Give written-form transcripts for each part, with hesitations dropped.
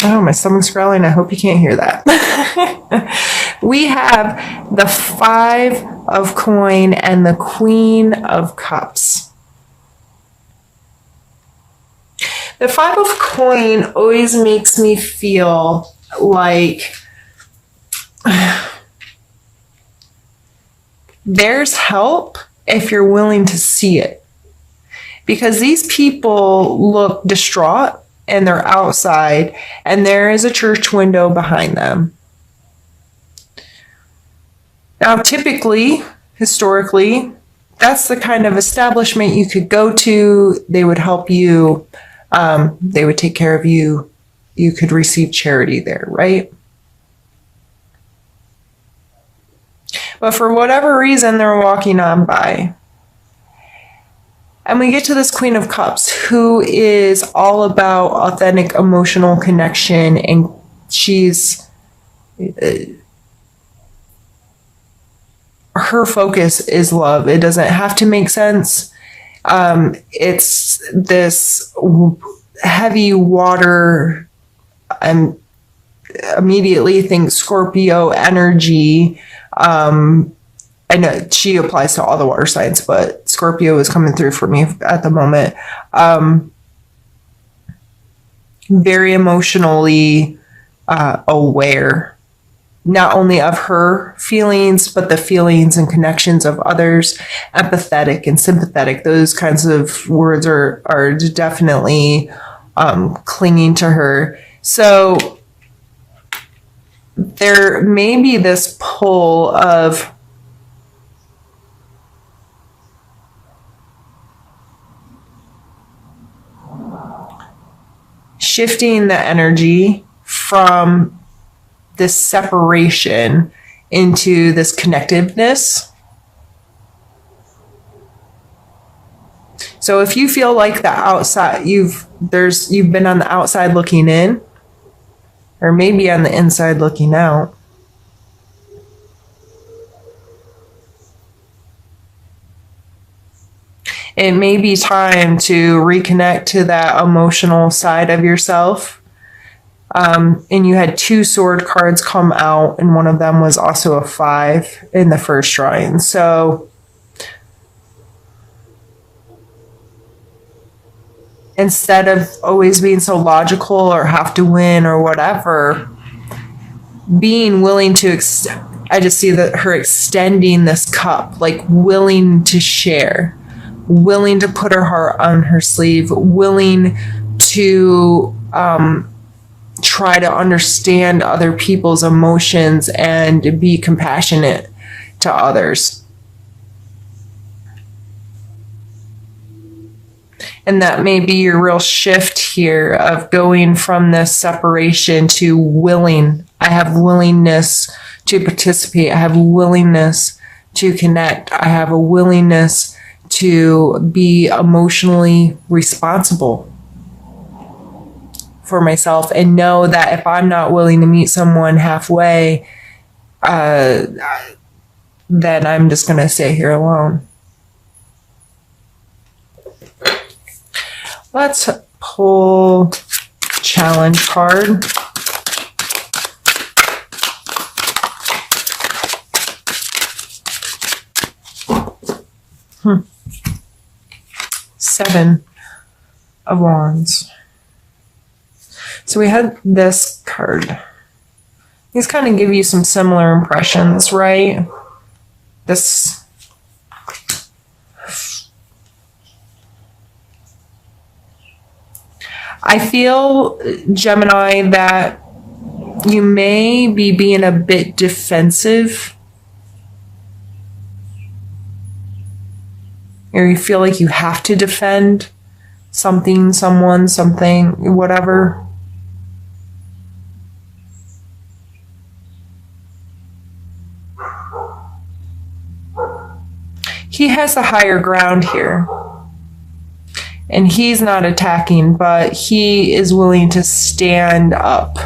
Oh, my stomach's growling. I hope you can't hear that. We have the 5 of coin and the Queen of Cups. The 5 of coin always makes me feel like there's help if you're willing to see it. Because these people look distraught and they're outside, and there is a church window behind them. Now, typically, historically, that's the kind of establishment you could go to. They would help you. They would take care of you. You could receive charity there, right? But for whatever reason, they're walking on by. And we get to this Queen of Cups, who is all about authentic emotional connection, and she's her focus is love. It doesn't have to make sense. It's this heavy water. I immediately think Scorpio energy. I know she applies to all the water signs, but Scorpio is coming through for me at the moment. Very emotionally aware, not only of her feelings, but the feelings and connections of others. Empathetic and sympathetic, those kinds of words are definitely clinging to her. So there may be this pull of shifting the energy from this separation into this connectiveness. So if you feel like the outside, you've been on the outside looking in, or maybe on the inside looking out. It may be time to reconnect to that emotional side of yourself. And you had 2 sword cards come out, and one of them was also a 5 in the first drawing. So instead of always being so logical or have to win or whatever, being willing to I just see that her extending this cup, like willing to share, willing to put her heart on her sleeve, willing to try to understand other people's emotions and be compassionate to others. And that may be your real shift here of going from this separation to willing. I have willingness to participate. I have willingness to connect. I have a willingness to be emotionally responsible for myself, and know that if I'm not willing to meet someone halfway, then I'm just going to stay here alone. Let's pull challenge card. Seven of Wands. So we had this card. These kind of give you some similar impressions, right? This. I feel, Gemini, that you may be being a bit defensive. Or you feel like you have to defend something, someone, something, whatever. He has the higher ground here. And he's not attacking, but he is willing to stand up.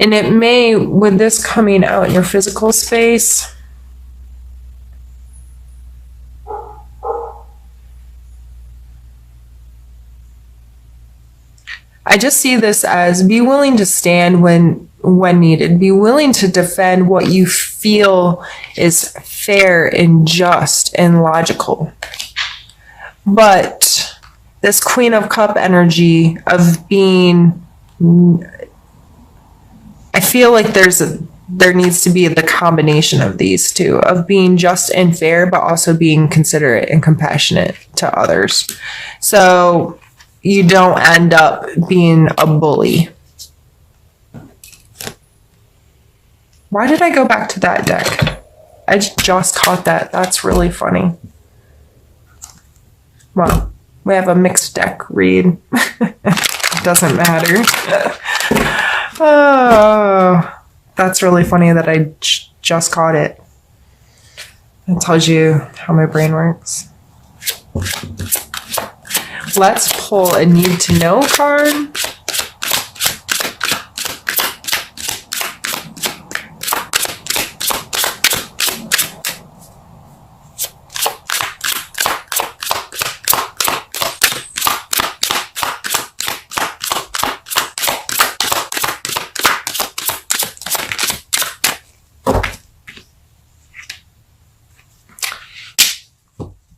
And it may, with this coming out in your physical space, I just see this as be willing to stand when needed. Be willing to defend what you feel is fair and just and logical. But this Queen of Cup energy of being, I feel like there needs to be the combination of these two, of being just and fair, but also being considerate and compassionate to others. So you don't end up being a bully. Why did I go back to that deck? I just caught that. That's really funny. Well, we have a mixed deck read. It doesn't matter. Oh, that's really funny that I just caught it. It tells you how my brain works. Let's pull a need to know card.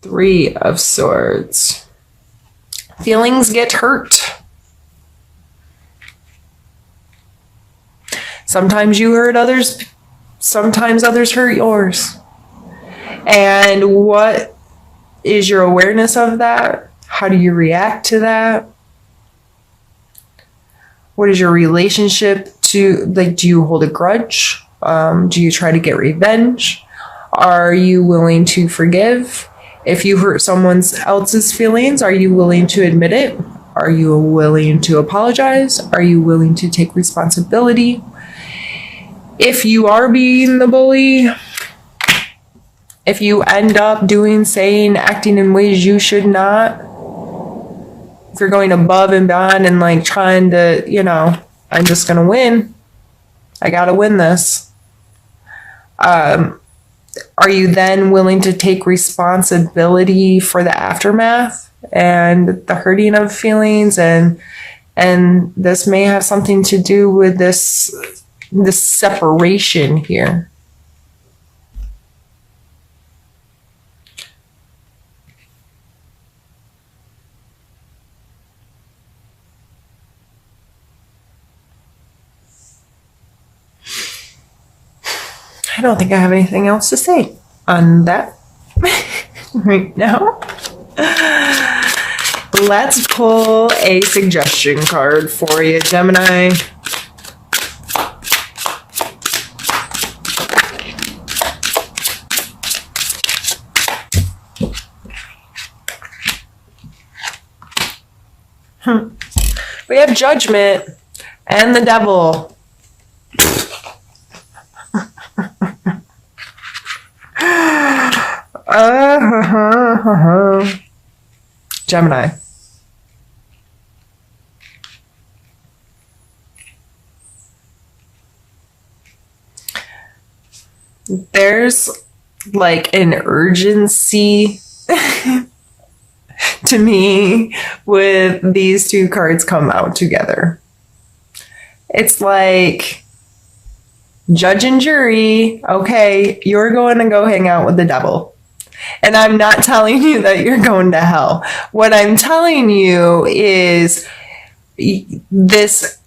Three of Swords. Feelings get hurt. Sometimes you hurt others, sometimes others hurt yours. And what is your awareness of that? How do you react to that? What is your relationship to, like, do you hold a grudge? Do you try to get revenge? Are you willing to forgive? If you hurt someone else's feelings, are you willing to admit it? Are you willing to apologize? Are you willing to take responsibility? If you are being the bully, if you end up doing, saying, acting in ways you should not, if you're going above and beyond and like trying to, you know, I'm just going to win. I got to win this. Are you then willing to take responsibility for the aftermath and the hurting of feelings? And this may have something to do with this separation here. I don't think I have anything else to say on that right now. Let's pull a suggestion card for you, Gemini. We have Judgment and the Devil. Gemini. There's like an urgency to me with these two cards come out together. It's like judge and jury. Okay, you're going to go hang out with the devil. And I'm not telling you that you're going to hell. What I'm telling you is this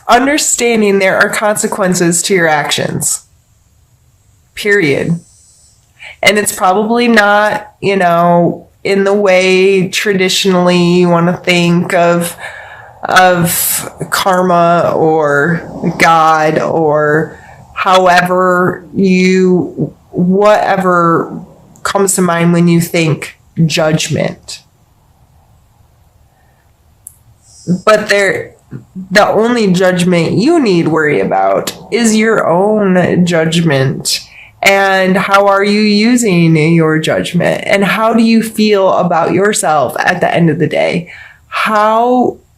understanding there are consequences to your actions. Period. And it's probably not, you know, in the way traditionally you want to think of karma or God or however you, whatever comes to mind when you think judgment. But the only judgment you need worry about is your own judgment And how are you using your judgment? And how do you feel about yourself at the end of the day?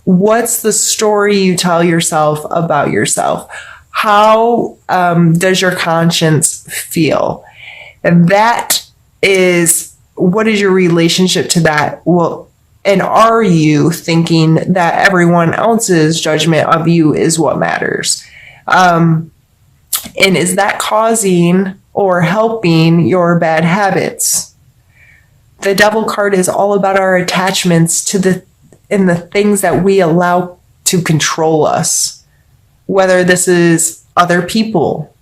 What's the story you tell yourself about yourself? How does your conscience feel? And that is, what is your relationship to that? Well, and are you thinking that everyone else's judgment of you is what matters? And is that causing or helping your bad habits? The Devil card is all about our attachments to the things that we allow to control us. Whether this is other people,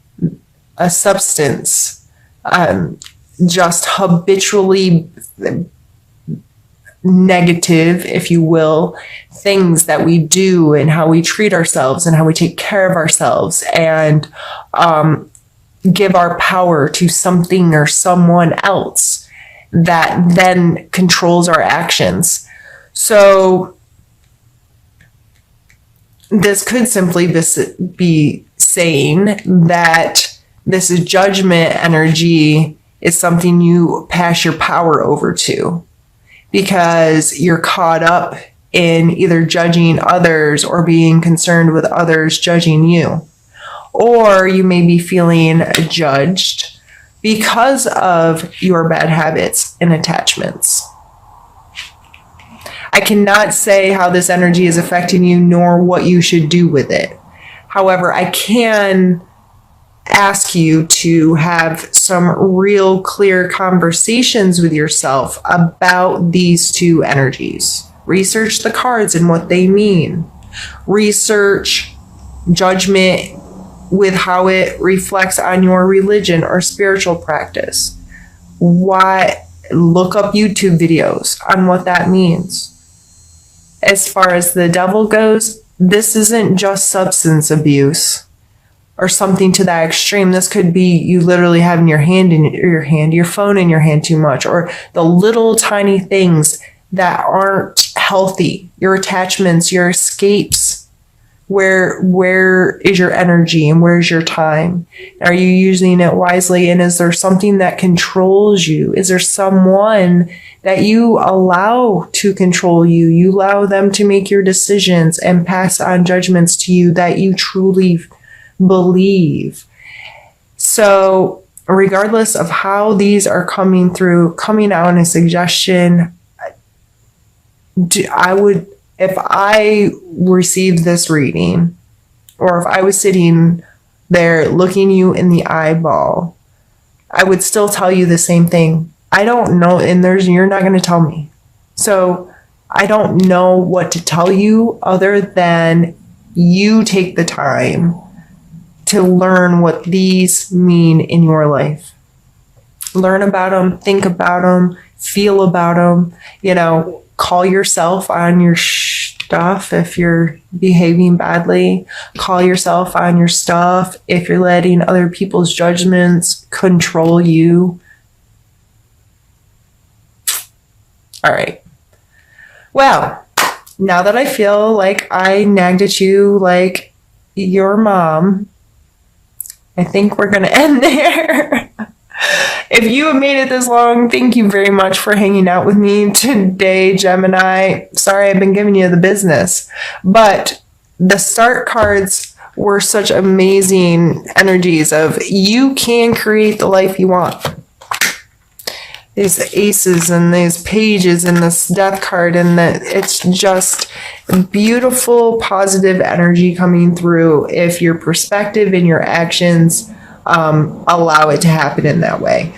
a substance, just habitually negative, if you will, things that we do and how we treat ourselves and how we take care of ourselves and give our power to something or someone else that then controls our actions. So this could simply be saying that this is judgment energy is something you pass your power over to, because you're caught up in either judging others or being concerned with others judging you. Or you may be feeling judged because of your bad habits and attachments. I cannot say how this energy is affecting you nor what you should do with it. However, I can ask you to have some real clear conversations with yourself about these two energies. Research the cards and what they mean. Research judgment with how it reflects on your religion or spiritual practice. Look up YouTube videos on what that means. As far as the devil goes, this isn't just substance abuse or something to that extreme. This could be you literally having your phone in your hand too much, or the little tiny things that aren't healthy, your attachments, your escapes. Where is your energy and where's your time? Are you using it wisely? And is there something that controls you? Is there someone that you allow to control you? You allow them to make your decisions and pass on judgments to you that you truly believe. So regardless of how these are coming out in a suggestion, if I received this reading, or if I was sitting there looking you in the eyeball, I would still tell you the same thing. I don't know, and you're not going to tell me. So I don't know what to tell you other than you take the time to learn what these mean in your life. Learn about them, think about them, feel about them, call yourself on your stuff if you're behaving badly. Call yourself on your stuff if you're letting other people's judgments control you. All right. Well, now that I feel like I nagged at you like your mom, I think we're going to end there. If you have made it this long, thank you very much for hanging out with me today, Gemini. Sorry I've been giving you the business, but the start cards were such amazing energies of you can create the life you want. These aces and these pages and this death card, and it's just beautiful, positive energy coming through if your perspective and your actions allow it to happen in that way.